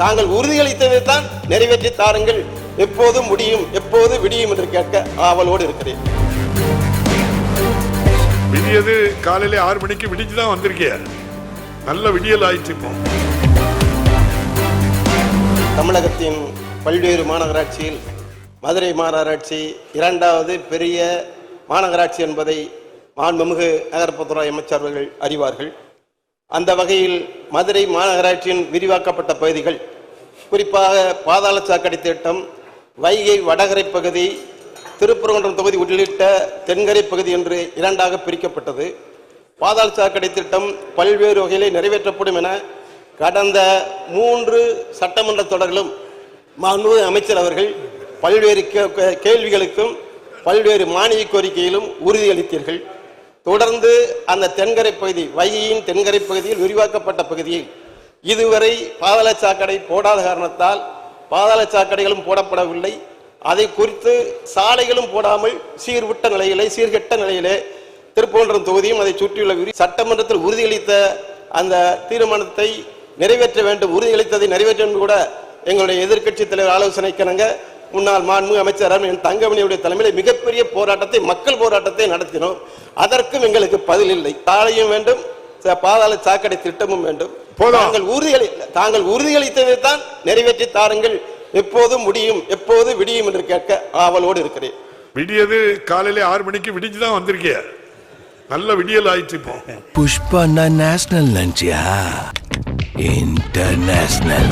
தாங்கள் உறுதியளித்ததை தான் நிறைவேற்றி தாருங்கள். எப்போது முடியும், எப்போது விடியும் என்று கேட்க ஆவலோடு இருக்கிறேன். விடியது காலையில 6 மணிக்கு விடிச்சுதான் வந்திருக்கிய. நல்ல விடியல் ஆயிடுச்சு. இப்போ தமிழகத்தின் பல்வேறு மாநகராட்சியில் மதுரை மாநகராட்சி 2வது பெரிய மாநகராட்சி என்பதை மாண்புமிகு நகர்ப்புறத்துறை அமைச்சர் அவர்கள் அறிவார்கள். அந்த வகையில் மதுரை மாநகராட்சியின் விரிவாக்கப்பட்ட பகுதிகள், குறிப்பாக பாதாள சாக்கடை திட்டம், வைகை வடகரை பகுதி, திருப்பரங்குன்றம் தொகுதி உள்ளிட்ட தென்கரை பகுதி என்று 2ஆக பிரிக்கப்பட்டது. பாதாள சாக்கடை திட்டம் பல்வேறு வகையிலே நிறைவேற்றப்படும் என கடந்த 3 சட்டமன்ற தொடரிலும் மாண்புமிகு அமைச்சர் அவர்கள் பல்வேறு கேள்விகளுக்கும் பல்வேறு மானிய கோரிக்கையிலும் உறுதியளித்தீர்கள். தொடர்ந்து அந்த தென்கரை பகுதி, வைகையின் தென்கரை பகுதியில் விரிவாக்கப்பட்ட பகுதியில் இதுவரை பாதாள சாக்கடை போடாத காரணத்தால் பாதாள சாக்கடைகளும் போடப்படவில்லை. அதை குறித்து சாலைகளும் போடாமல் சீர்விட்ட நிலையிலே, சீர்கெட்ட நிலையிலே திருப்பரங்குன்றம் தொகுதியும் அதை சுற்றியுள்ள சட்டமன்றத்தில் உறுதியளித்த அந்த தீர்மானத்தை நிறைவேற்ற வேண்டும், உறுதியளித்ததை நிறைவேற்ற வேண்டும் கூட எங்களுடைய எதிர்க்கட்சி தலைவர் ஆலோசனைக்கிணங்க முன்னாள் மாண்புமிகு அமைச்சர் என் தங்கமணியுடைய தலைமையில் மிகப்பெரிய போராட்டத்தை, மக்கள் போராட்டத்தை நடத்தினோம். அதற்கும் எங்களுக்கு பதில் இல்லை. சாலையும் வேண்டும், பாதாள சாக்கடை திட்டமும் வேண்டும். தாங்கள் உறுதியளித்ததை தான் நிறைவேற்றி தாருங்கள். எப்போது முடியும், எப்போது விடியும் என்று கேட்க ஆவலோடு இருக்கிறேன். விடியது காலையில 6 மணிக்கு விடிச்சுதான் வந்திருக்கிய. நல்ல விடியல் ஆயிடுச்சு. இப்போ புஷ்பா நேஷனல் நினைச்சியா? இன்டர்நேஷனல்.